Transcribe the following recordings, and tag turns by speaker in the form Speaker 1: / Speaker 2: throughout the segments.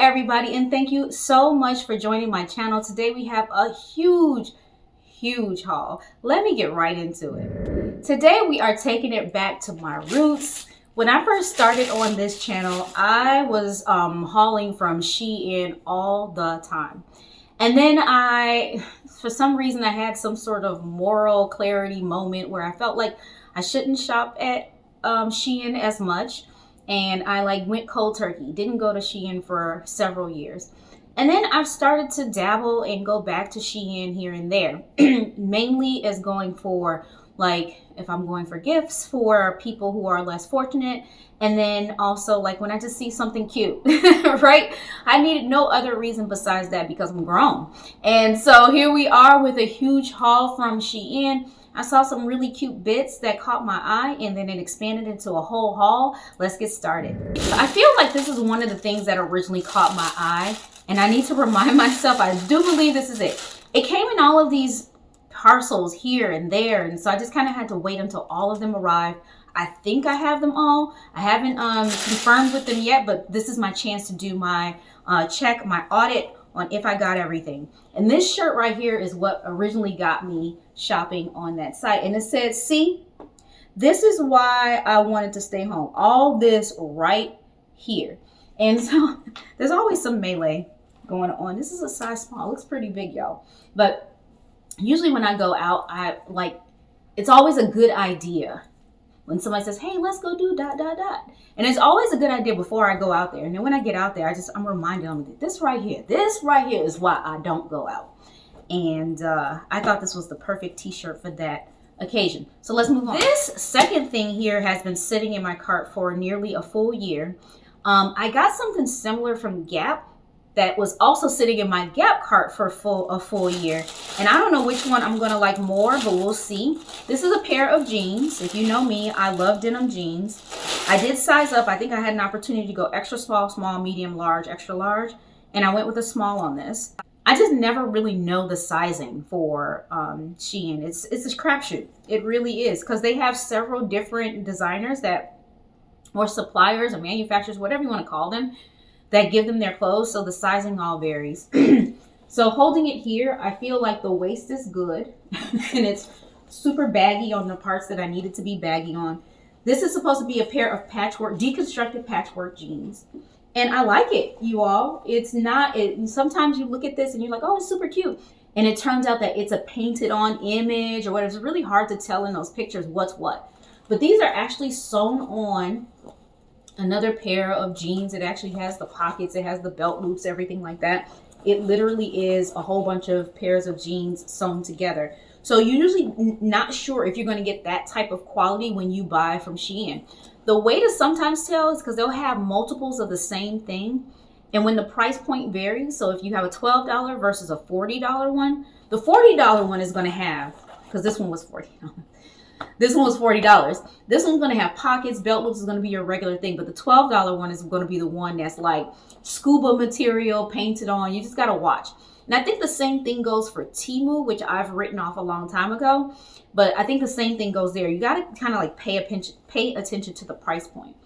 Speaker 1: everybody, and thank you so much for joining my channel. Today we have a huge haul. Let me get right into it. Today we are taking it back to my roots. When I first started on this channel, I was hauling from Shein all the time. And then for some reason, I had some sort of moral clarity moment where I felt like I shouldn't shop at Shein as much. And I went cold turkey, didn't go to Shein for several years. And then I've started to dabble and go back to Shein here and there, mainly as going for if I'm going for gifts for people who are less fortunate. And then also when I just see something cute, right? I needed no other reason besides that because I'm grown. And so here we are with a huge haul from Shein. I saw some really cute bits that caught my eye and then it expanded into a whole haul. Let's get started. I feel like this is one of the things that originally caught my eye, and I need to remind myself, I do believe this is it. It came in all of these parcels here and there, and so I just kind of had to wait until all of them arrived. I think I have them all. I haven't confirmed with them yet, but this is my chance to do my check, my audit on if I got everything. And this shirt right here is what originally got me shopping on that site. And it said, see, this is why I wanted to stay home. All this right here. And so there's always some melee going on. This is a size small. It looks pretty big, y'all. But usually when I go out, it's always a good idea when somebody says, hey, let's go do ... And it's always a good idea before I go out there. And then when I get out there, I'm reminded of this right here is why I don't go out. And I thought this was the perfect t-shirt for that occasion. So let's move on. This second thing here has been sitting in my cart for nearly a full year. I got something similar from Gap that was also sitting in my Gap cart for a full year. And I don't know which one I'm going to like more, but we'll see. This is a pair of jeans. If you know me, I love denim jeans. I did size up. I think I had an opportunity to go extra small, medium, large, extra large. And I went with a small on this. I just never really know the sizing for Shein. It's a crapshoot. It really is, because they have several different designers or suppliers or manufacturers, whatever you want to call them, that give them their clothes. So the sizing all varies. So holding it here, I feel like the waist is good and it's super baggy on the parts that I need it to be baggy on. This is supposed to be a pair of deconstructed patchwork jeans. And I like it, you all. It's not, sometimes you look at this and you're like, oh, it's super cute. And it turns out that it's a painted on image or whatever. It's really hard to tell in those pictures what's what. But these are actually sewn on another pair of jeans. It actually has the pockets, it has the belt loops, everything like that. It literally is a whole bunch of pairs of jeans sewn together. So you're usually not sure if you're going to get that type of quality when you buy from Shein. The way to sometimes tell is because they'll have multiples of the same thing. And when the price point varies, so if you have a $12 versus a $40 one, the $40 one is going to have, because this one was $40. This one was $40. This one's going to have pockets, belt loops is going to be your regular thing. But the $12 one is going to be the one that's like scuba material painted on. You just got to watch. And I think the same thing goes for Temu, which I've written off a long time ago. But I think the same thing goes there. You got to kind of pay attention to the price point.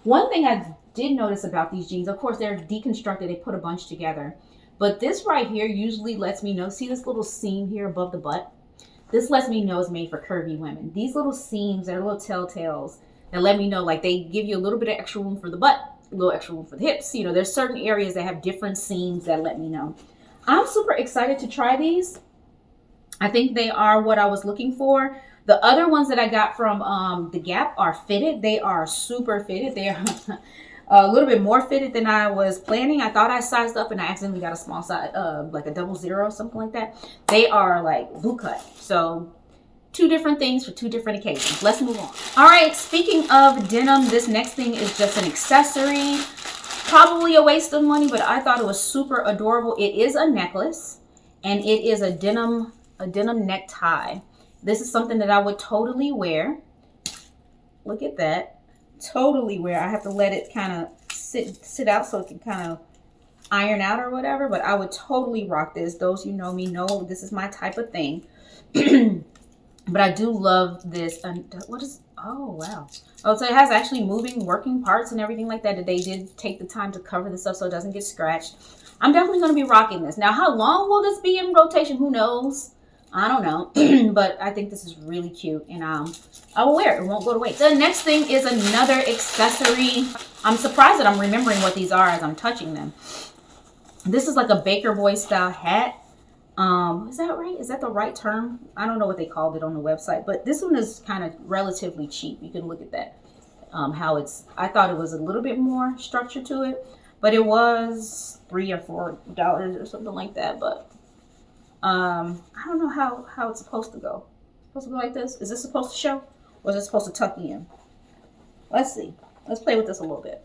Speaker 1: One thing I did notice about these jeans, of course, they're deconstructed. They put a bunch together. But this right here usually lets me know. See this little seam here above the butt? This lets me know it's made for curvy women. These little seams are little telltales that let me know, they give you a little bit of extra room for the butt, a little extra room for the hips. You know, there's certain areas that have different seams that let me know. I'm super excited to try these. I think they are what I was looking for. The other ones that I got from the Gap are fitted. They are super fitted. They are a little bit more fitted than I was planning. I thought I sized up and I accidentally got a small size, like a 00 or something like that. They are boot cut. So two different things for two different occasions. Let's move on. All right, speaking of denim, this next thing is just an accessory. Probably a waste of money, but I thought it was super adorable. It is a necklace and it is a denim necktie. This is something that I would totally wear. Look at that. Totally wear. I have to let it kind of sit out so it can kind of iron out or whatever, but I would totally rock this. Those who know me know this is my type of thing. But I do love this. And Oh, wow. Oh, so it has actually moving, working parts and everything like that. They did take the time to cover the stuff so it doesn't get scratched. I'm definitely going to be rocking this. Now, how long will this be in rotation? Who knows? I don't know. But I think this is really cute. And I will wear it. It won't go to waste. The next thing is another accessory. I'm surprised that I'm remembering what these are as I'm touching them. This is like a Baker Boy style hat. Is that right? Is that the right term? I don't know what they called it on the website, but this one is kind of relatively cheap. You can look at that. How it's, I thought it was a little bit more structure to it, but it was $3 or $4 or something like that. But I don't know how it's supposed to go. It's supposed to go like this. Is this supposed to show, or is it supposed to tuck in? Let's see. Let's play with this a little bit.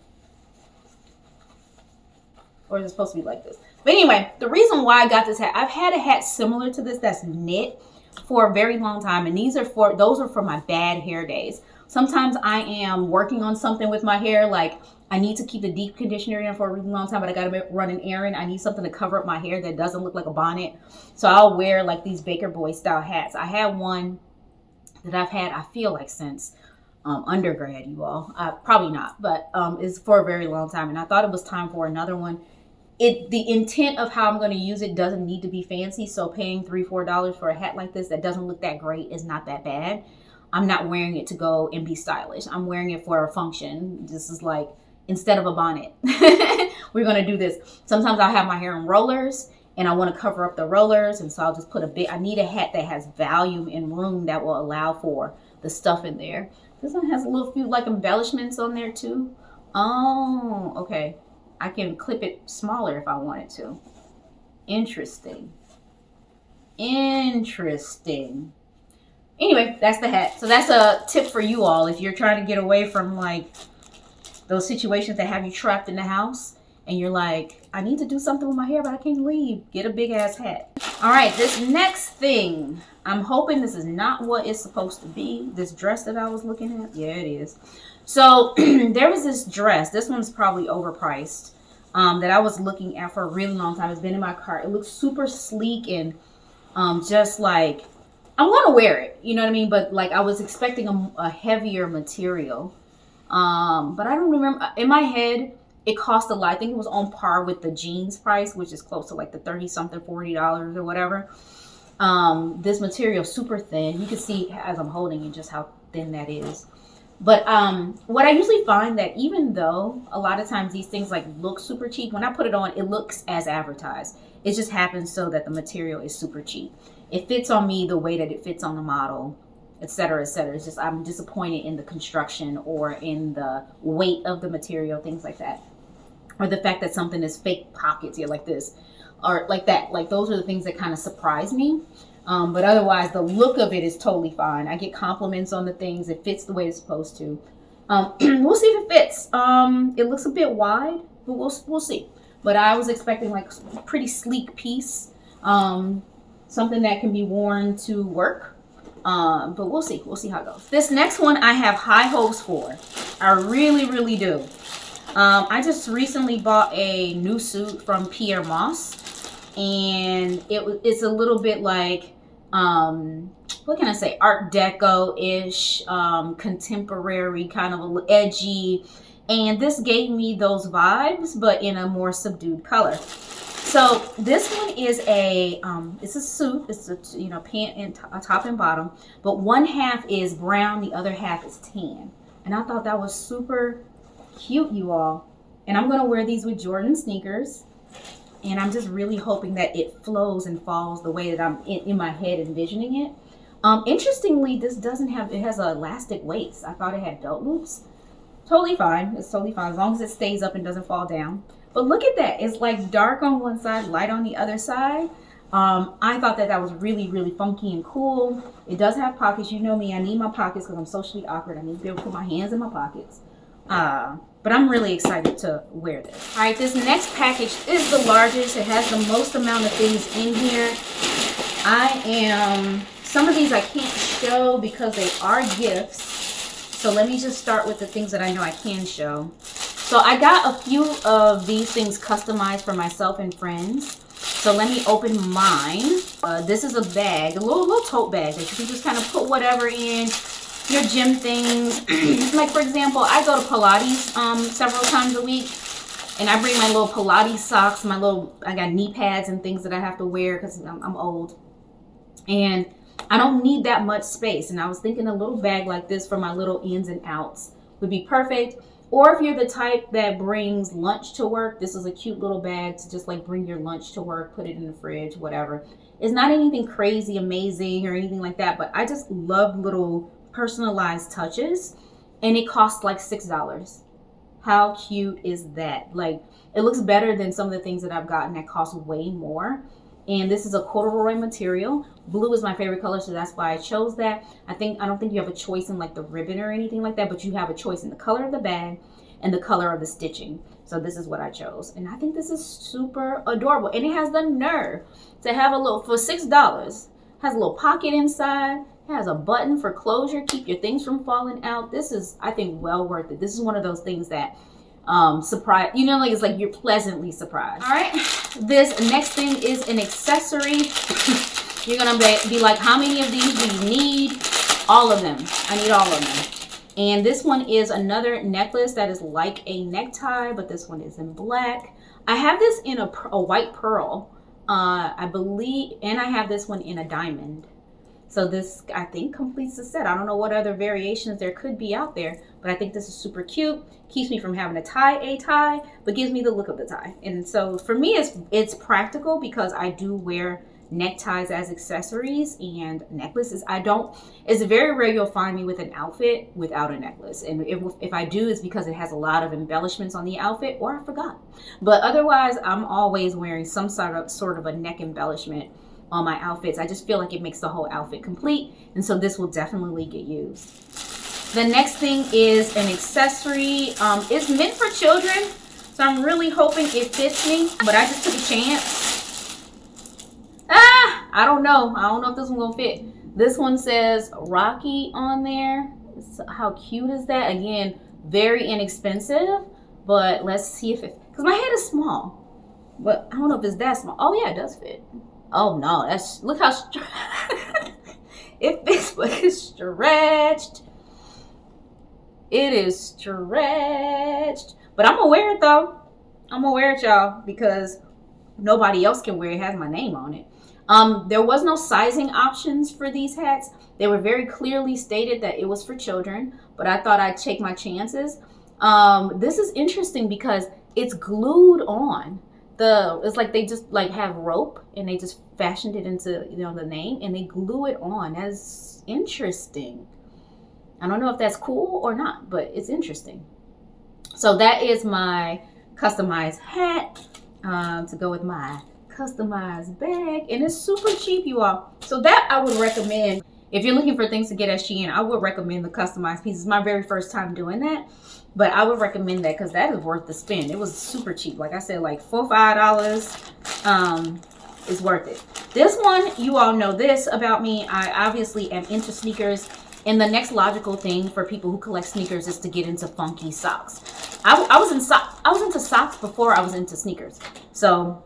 Speaker 1: Or is it supposed to be like this? But anyway, the reason why I got this hat, I've had a hat similar to this that's knit for a very long time. And those are for my bad hair days. Sometimes I am working on something with my hair, like I need to keep the deep conditioner in for a really long time, but I got to run an errand. I need something to cover up my hair that doesn't look like a bonnet. So I'll wear like these Baker Boy style hats. I had one that I've had, I feel like, since undergrad, you all. Probably not, but it's for a very long time. And I thought it was time for another one. The intent of how I'm going to use it doesn't need to be fancy. So paying $3, $4 for a hat like this that doesn't look that great is not that bad. I'm not wearing it to go and be stylish. I'm wearing it for a function. This is like, instead of a bonnet, we're going to do this. Sometimes I have my hair in rollers and I want to cover up the rollers. And so I'll just put I need a hat that has volume and room that will allow for the stuff in there. This one has a little few like embellishments on there too. Oh, okay. I can clip it smaller if I wanted to. Interesting. Interesting. Anyway, that's the hat. So that's a tip for you all if you're trying to get away from like those situations that have you trapped in the house and you're like, I need to do something with my hair, but I can't leave. Get a big ass hat. All right, this next thing, I'm hoping this is not what it's supposed to be. This dress that I was looking at. Yeah, it is. So there was this dress. This one's probably overpriced. That I was looking at for a really long time. It's been in my cart. It looks super sleek and just like, I want to wear it. You know what I mean? But like I was expecting a heavier material. But I don't remember. In my head, it cost a lot. I think it was on par with the jeans price, which is close to like the 30-something, $40 or whatever. This material super thin. You can see as I'm holding it just how thin that is. But what I usually find that even though a lot of times these things like look super cheap, when I put it on, it looks as advertised. It just happens so that the material is super cheap. It fits on me the way that it fits on the model, etc., etc. It's just I'm disappointed in the construction or in the weight of the material, things like that. Or the fact that something is fake pockets here like this or like that. Like those are the things that kind of surprise me. But otherwise, the look of it is totally fine. I get compliments on the things. It fits the way it's supposed to. We'll see if it fits. It looks a bit wide, but we'll see. But I was expecting like a pretty sleek piece. Something that can be worn to work. But we'll see. We'll see how it goes. This next one I have high hopes for. I really, really do. I just recently bought a new suit from Pierre Moss. And it's a little bit like, what can I say? Art Deco-ish, contemporary, kind of edgy. And this gave me those vibes, but in a more subdued color. So this one is it's a suit. It's a, pant and a top and bottom, but one half is brown, the other half is tan. And I thought that was super cute, you all. And I'm gonna wear these with Jordan sneakers. And I'm just really hoping that it flows and falls the way that I'm in my head envisioning it. Interestingly, this doesn't have, it has an elastic waist. I thought it had belt loops. Totally fine. It's totally fine as long as it stays up and doesn't fall down. But look at that. It's like dark on one side, light on the other side. I thought that was really, really funky and cool. It does have pockets. You know me, I need my pockets because I'm socially awkward. I need to be able to put my hands in my pockets. But I'm really excited to wear this. All right, this next package is the largest. It has the most amount of things in here. Some of these I can't show because they are gifts. So let me just start with the things that I know I can show. So I got a few of these things customized for myself and friends. So let me open mine. This is a bag, a little tote bag that you can just kind of put whatever in. your gym things. Like for example, I go to Pilates several times a week, and I bring my little Pilates socks, I got knee pads and things that I have to wear because I'm old, and I don't need that much space. And I was thinking a little bag like this for my little ins and outs would be perfect. Or if you're the type that brings lunch to work, this is a cute little bag to just like bring your lunch to work, put it in the fridge, whatever. It's not anything crazy, amazing or anything like that, but I just love little personalized touches, and it costs like $6. How cute is that? Like, it looks better than some of the things that I've gotten that cost way more. And this is a corduroy material. Blue is my favorite color, so that's why I chose that. I don't think you have a choice in like the ribbon or anything like that, but you have a choice in the color of the bag and the color of the stitching. So this is what I chose. And I think this is super adorable. And it has the nerve to have for $6, has a little pocket inside, has a button for closure, keep your things from falling out. This is, I think, well worth it. This is one of those things that surprise, like it's like you're pleasantly surprised. All right, this next thing is an accessory. You're gonna be like, how many of these do you need? All of them. I need all of them. And this one is another necklace that is like a necktie, but this one is in black. I have this in a white pearl, I believe, and I have this one in a diamond. So this, I think, completes the set. I don't know what other variations there could be out there, but I think this is super cute. Keeps me from having to tie a tie, but gives me the look of the tie. And so for me, it's practical because I do wear neckties as accessories and necklaces. It's very rare you'll find me with an outfit without a necklace. And if I do, it's because it has a lot of embellishments on the outfit, or I forgot. But otherwise, I'm always wearing some sort of a neck embellishment on my outfits. I just feel like it makes the whole outfit complete, and so this will definitely get used. The next thing is an accessory. It's meant for children, so I'm really hoping it fits me, but I just took a chance. I don't know if this one's gonna fit. This one says Rocky on there. How cute is that? Again, very inexpensive, but let's see if because my head is small, but I don't know if it's that small. Oh yeah, it does fit. Oh no, look how it fits, but it's stretched. It is stretched, but I'm gonna wear it though. I'm gonna wear it, y'all, because nobody else can wear it. It has my name on it. There was no sizing options for these hats. They were very clearly stated that it was for children, but I thought I'd take my chances. This is interesting because it's glued on. It's like they just like have rope and they just fashioned it into the name and they glue it on. That's interesting. I don't know if that's cool or not, but it's interesting. So that is my customized hat to go with my customized bag, and it's super cheap, you all. So that I would recommend if you're looking for things to get at Shein. I would recommend the customized pieces. My very first time doing that. But I would recommend that because that is worth the spend. It was super cheap. Like I said, like $4 or $5 is worth it. This one, you all know this about me. I obviously am into sneakers. And the next logical thing for people who collect sneakers is to get into funky socks. I was into socks before I was into sneakers. So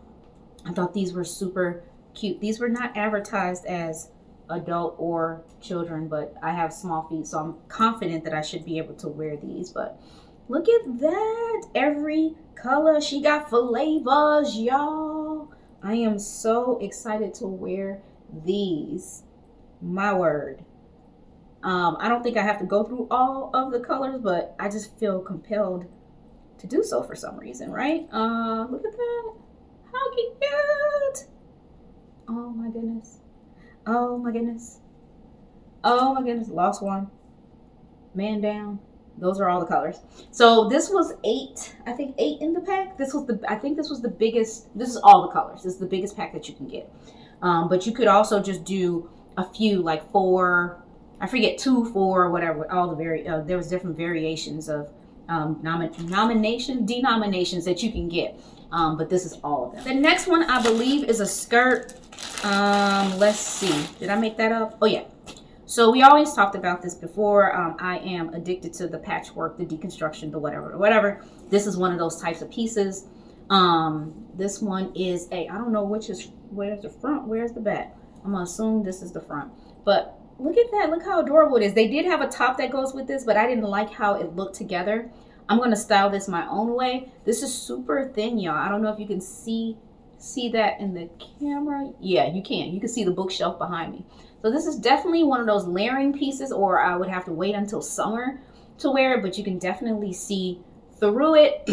Speaker 1: I thought these were super cute. These were not advertised as adult or children, but I have small feet, so I'm confident that I should be able to wear these. But look at that, every color she got flavors, y'all. I am so excited to wear these, my word. I don't think I have to go through all of the colors, but I just feel compelled to do so for some reason, right? Look at that, how cute. Oh my goodness. Oh my goodness. Oh my goodness. Lost one. Man down. Those are all the colors. So this was 8. I think 8 in the pack. I think this was the biggest. This is all the colors. This is the biggest pack that you can get. But you could also just do a few, like 4. I forget, 2, 4, whatever. All the there was different variations of denominations that you can get. But this is all of them. The next one I believe is a skirt. Let's see. Did I make that up? Oh yeah. So we always talked about this before. I am addicted to the patchwork, the deconstruction, the whatever. This is one of those types of pieces. This one is I don't know where's the front, where's the back. I'm gonna assume this is the front. But look at that. Look how adorable it is. They did have a top that goes with this, but I didn't like how it looked together. I'm going to style this my own way. This is super thin, y'all. I don't know if you can see that in the camera. Yeah, you can. You can see the bookshelf behind me. So this is definitely one of those layering pieces, or I would have to wait until summer to wear it, but you can definitely see through it,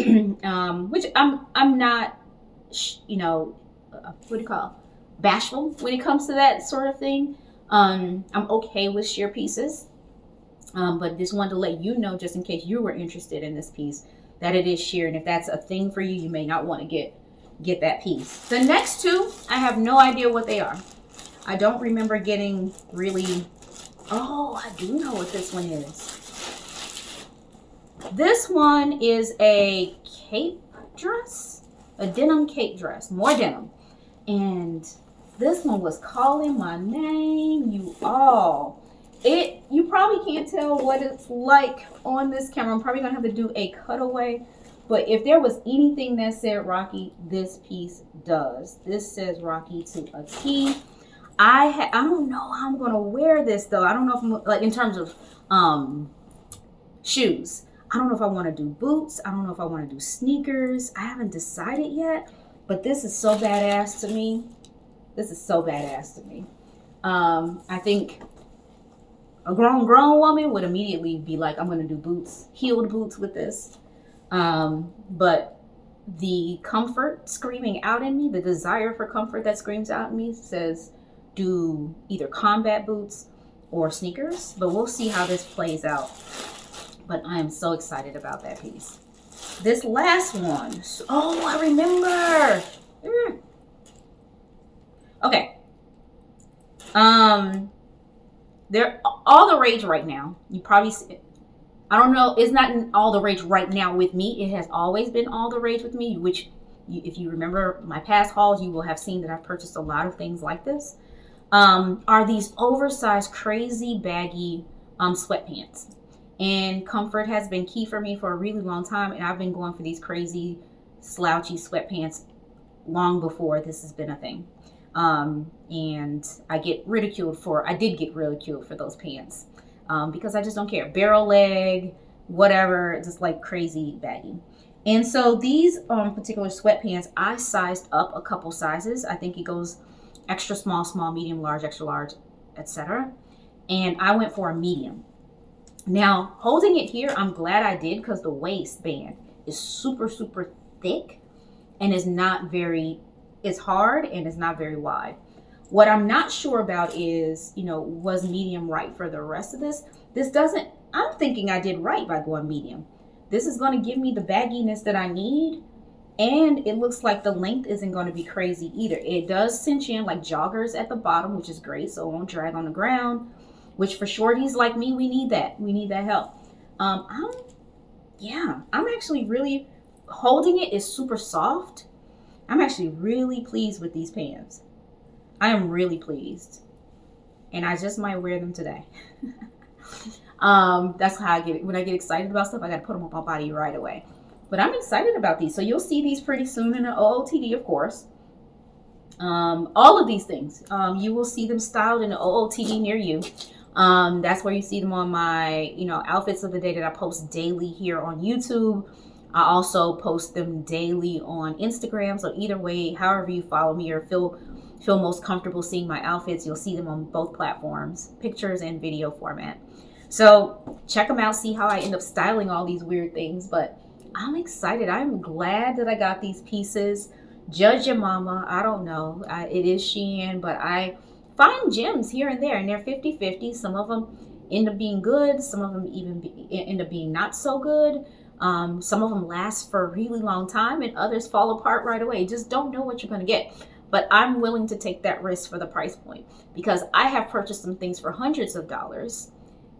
Speaker 1: which I'm not, you know, what do you call it? Bashful when it comes to that sort of thing. I'm okay with sheer pieces, but just wanted to let you know, just in case you were interested in this piece, that it is sheer, and if that's a thing for you, you may not want to get that piece. The next two, I have no idea what they are. I don't remember getting really. Oh, I do know what this one is. This one is a cape dress, a denim cape dress, more denim. And this one was calling my name, you all. You probably can't tell what it's like on this camera. I'm probably gonna have to do a cutaway. But if there was anything that said Rocky, this piece does. This says Rocky to a T. I don't know how I'm gonna wear this though. I don't know if I'm, like, in terms of shoes. I don't know if I want to do boots. I don't know if I want to do sneakers. I haven't decided yet. But this is so badass to me. This is so badass to me. I think a grown woman would immediately be like, I'm gonna do boots, heeled boots with this. But the comfort screaming out in me, the desire for comfort that screams out in me says do either combat boots or sneakers, but we'll see how this plays out. But I am so excited about that piece. This last one, oh, I remember. Okay. They're all the rage right now. You probably see it. I don't know, it's not all the rage right now with me. It has always been all the rage with me, which if you remember my past hauls, you will have seen that I've purchased a lot of things like this. Are these oversized, crazy, baggy sweatpants. And comfort has been key for me for a really long time, and I've been going for these crazy, slouchy sweatpants long before this has been a thing. And I did get ridiculed for those pants. Because I just don't care. Barrel leg, whatever, just like crazy baggy. And so these particular sweatpants, I sized up a couple sizes. I think it goes extra small, small, medium, large, extra large, etc. And I went for a medium. Now, holding it here, I'm glad I did, because the waistband is super, super thick and is not very, it's hard and it's not very wide. What I'm not sure about is, was medium right for the rest of this? I'm thinking I did right by going medium. This is going to give me the bagginess that I need. And it looks like the length isn't going to be crazy either. It does cinch in like joggers at the bottom, which is great. So it won't drag on the ground, which for shorties like me, we need that. We need that help. I'm actually really, holding it is super soft. I'm actually really pleased with these pants. I am really pleased, and I just might wear them today. That's how I get when I get excited about stuff. I got to put them on my body right away. But I'm excited about these. So you'll see these pretty soon in an OOTD, of course. All of these things, you will see them styled in an OOTD near you. That's where you see them on my, outfits of the day that I post daily here on YouTube. I also post them daily on Instagram. So either way, however you follow me or feel most comfortable seeing my outfits, you'll see them on both platforms, pictures and video format. So check them out, see how I end up styling all these weird things. But I'm excited. I'm glad that I got these pieces. Judge your mama. I don't know. It is Shein, but I find gems here and there, and they're 50-50. Some of them end up being good. Some of them end up being not so good. Some of them last for a really long time, and others fall apart right away. Just don't know what you're going to get. But I'm willing to take that risk for the price point, because I have purchased some things for hundreds of dollars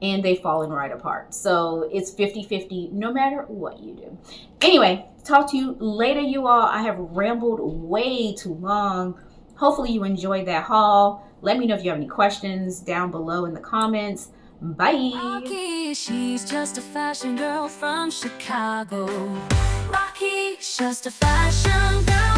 Speaker 1: and they've fallen right apart. So it's 50-50 no matter what you do. Anyway, talk to you later, you all. I have rambled way too long. Hopefully you enjoyed that haul. Let me know if you have any questions down below in the comments. Bye.
Speaker 2: Rocky, she's just a fashion girl from Chicago. Rocky, just a fashion girl.